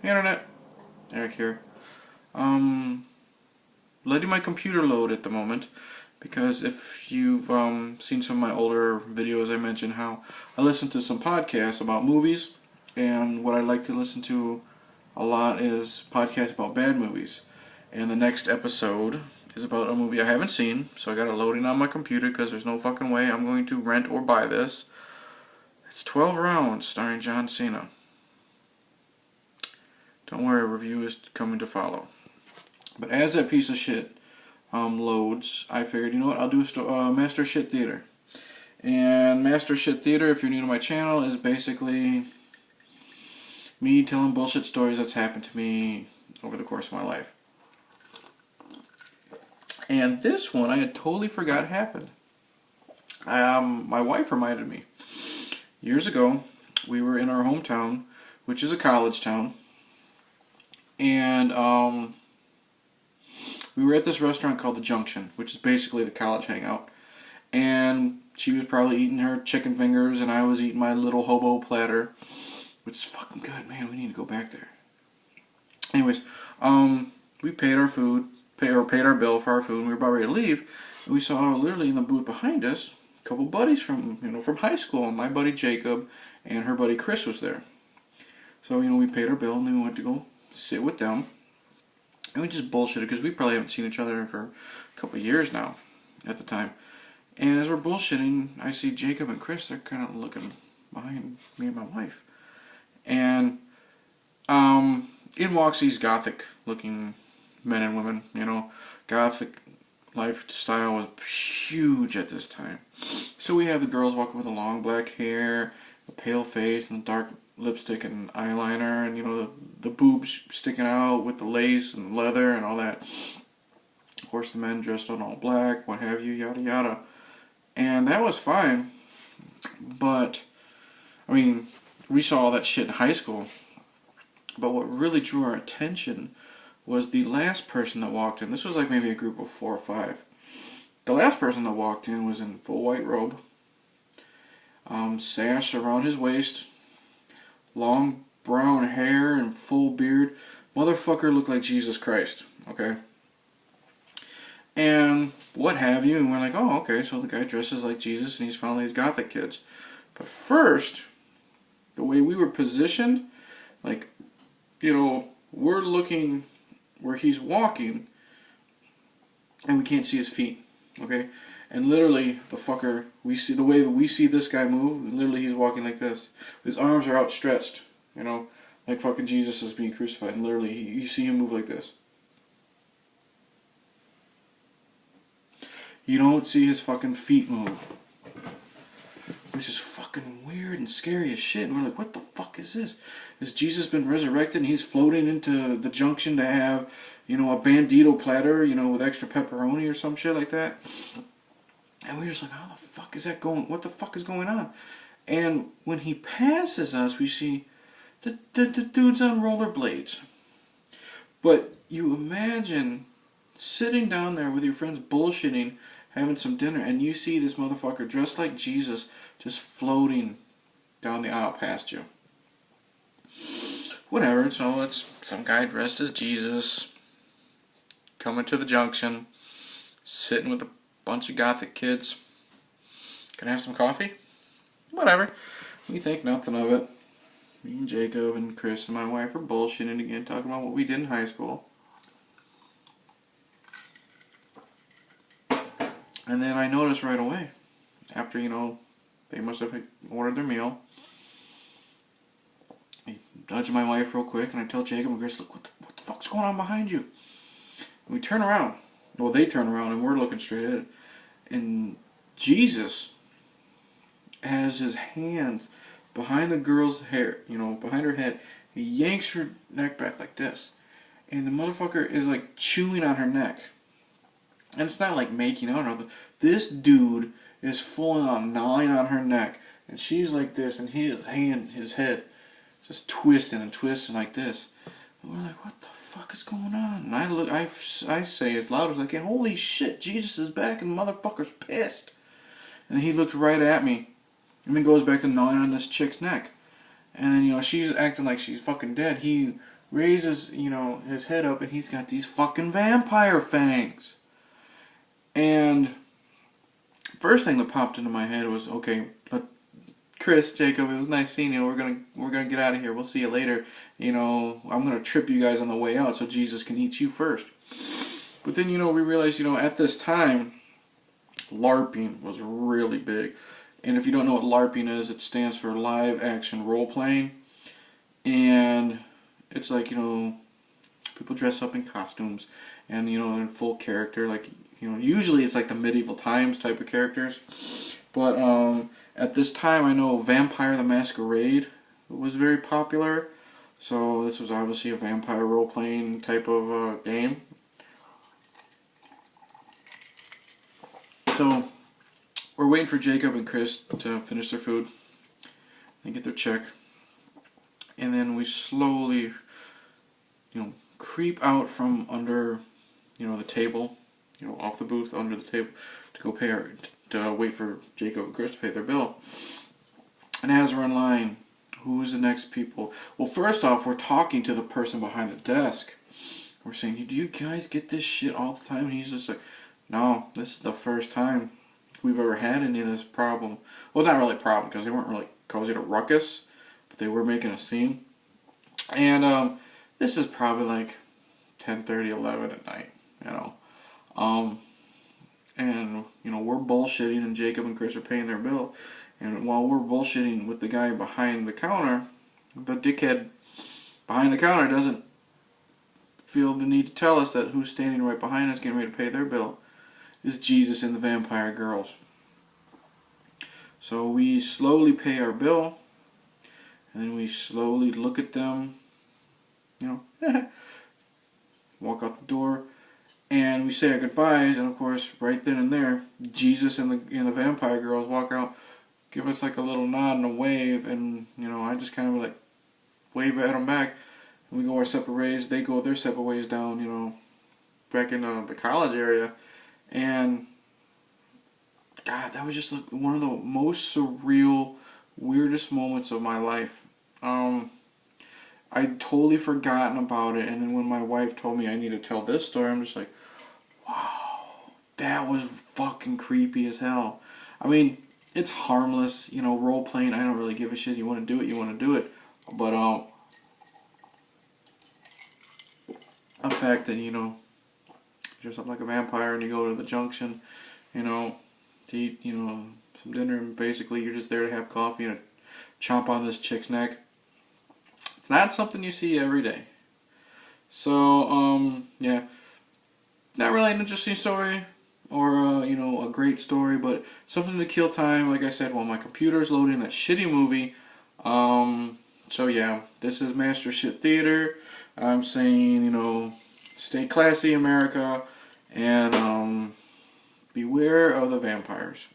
Internet. Eric here. Letting my computer load at the moment because if you've seen some of my older videos, I mentioned how I listen to some podcasts about movies, and what I like to listen to a lot is podcasts about bad movies. And the next episode is about a movie I haven't seen, so I got it loading on my computer because there's no fucking way I'm going to rent or buy this. It's 12 Rounds, starring John Cena. Don't worry, a review is coming to follow. But as that piece of shit loads, I figured, you know what, I'll do MasterShit Theater. And MasterShit Theater, if you're new to my channel, is basically me telling bullshit stories that's happened to me over the course of my life. And this one I had totally forgot happened. My wife reminded me. Years ago, we were in our hometown, which is a college town, and we were at this restaurant called The Junction, which is basically the college hangout. And she was probably eating her chicken fingers, and I was eating my little hobo platter, which is fucking good, man. We need to go back there. Anyways, we paid our food, paid our bill for our food, and we were about ready to leave. And we saw literally in the booth behind us a couple buddies from high school. My buddy Jacob and her buddy Chris was there. So we paid our bill, and then we went to go sit with them. And we just bullshitted because we probably haven't seen each other for a couple of years now at the time. And as we're bullshitting, I see Jacob and Chris, they're kind of looking behind me and my wife. And in walks these gothic looking men and women. Gothic lifestyle was huge at this time. So we have the girls walking with the long black hair, the pale face, and the dark lipstick and eyeliner, and the boobs sticking out with the lace and leather and all that. Of course, the men dressed in all black, what have you, yada yada. And that was fine, but we saw all that shit in high school. But what really drew our attention was the last person that walked in. This was like maybe a group of 4 or 5. The last person that walked in was in full white robe, sash around his waist, long brown hair and full beard. Motherfucker looked like Jesus Christ, okay? And what have you, and we're like, oh, okay, so the guy dresses like Jesus and he's found these gothic kids. But first, the way we were positioned, we're looking where he's walking and we can't see his feet, okay? And literally, the fucker, we see the way that we see this guy move, literally he's walking like this. His arms are outstretched, like fucking Jesus is being crucified, and literally you see him move like this. You don't see his fucking feet move, which is fucking weird and scary as shit. And we're like, what the fuck is this? Has Jesus been resurrected and he's floating into the junction to have, a bandito platter, with extra pepperoni or some shit like that? And we're just like, how the fuck is that going? What the fuck is going on? And when he passes us, we see the dude's on rollerblades. But you imagine sitting down there with your friends bullshitting, having some dinner, and you see this motherfucker dressed like Jesus just floating down the aisle past you. Whatever, so it's some guy dressed as Jesus coming to the junction, sitting with a bunch of gothic kids. Can I have some coffee? Whatever. We think nothing of it. Me and Jacob and Chris and my wife are bullshitting again, talking about what we did in high school. And then I noticed right away, after, they must have ordered their meal, I nudge my wife real quick, and I tell Jacob and Chris, look, what the fuck's going on behind you? And we turn around. Well, they turn around, and we're looking straight at it. And Jesus has his hands behind the girl's hair, behind her head. He yanks her neck back like this. And the motherfucker is like chewing on her neck. And it's not like making out or nothing. This dude is full on gnawing on her neck. And she's like this, and his head, just twisting and twisting like this. And we're like, what the fuck is going on? And I say as loud as I can, holy shit, Jesus is back and the motherfucker's pissed. And he looked right at me. And then goes back to gnawing on this chick's neck. And then, she's acting like she's fucking dead. He raises, his head up, and he's got these fucking vampire fangs. And first thing that popped into my head was, okay, but Chris, Jacob, it was nice seeing you. We're gonna get out of here. We'll see you later. I'm gonna trip you guys on the way out so Jesus can eat you first. But then, we realized, at this time, LARPing was really big. And if you don't know what LARPing is, it stands for live action role playing. And it's like, people dress up in costumes and, in full character. Like, usually it's like the medieval times type of characters. But at this time, I know Vampire the Masquerade was very popular. So this was obviously a vampire role-playing type of game. So we're waiting for Jacob and Chris to finish their food and get their check. And then we slowly, creep out from under, the table, off the booth, under the table, to go pay to wait for Jacob and Chris to pay their bill. And as we're in line, who's the next people? Well, first off, we're talking to the person behind the desk. We're saying, do you guys get this shit all the time? And he's just like, no, this is the first time we've ever had any of this problem. Well, not really a problem, because they weren't really causing a ruckus, but they were making a scene. And this is probably like 10:30, 11 at night, And, we're bullshitting, and Jacob and Chris are paying their bill. And while we're bullshitting with the guy behind the counter, the dickhead behind the counter doesn't feel the need to tell us that who's standing right behind us getting ready to pay their bill is Jesus and the vampire girls. So we slowly pay our bill, and then we slowly look at them, walk out the door, and we say our goodbyes, and of course, right then and there, Jesus and the vampire girls walk out, give us like a little nod and a wave, and I just kind of like wave at them back, and we go our separate ways. They go their separate ways down, back in the college area, and God, that was just like one of the most surreal, weirdest moments of my life. I'd totally forgotten about it, and then when my wife told me I need to tell this story, I'm just like, wow, that was fucking creepy as hell. I mean, it's harmless, role playing. I don't really give a shit. You want to do it, you want to do it. But the fact that dress up like a vampire and you go to the junction, to eat, some dinner, and basically you're just there to have coffee and chomp on this chick's neck. It's not something you see every day. So, yeah, not really an interesting story or, a great story, but something to kill time, like I said, while my computer's loading that shitty movie. So yeah, this is MasterShit Theater. I'm saying, stay classy, America, and beware of the vampires.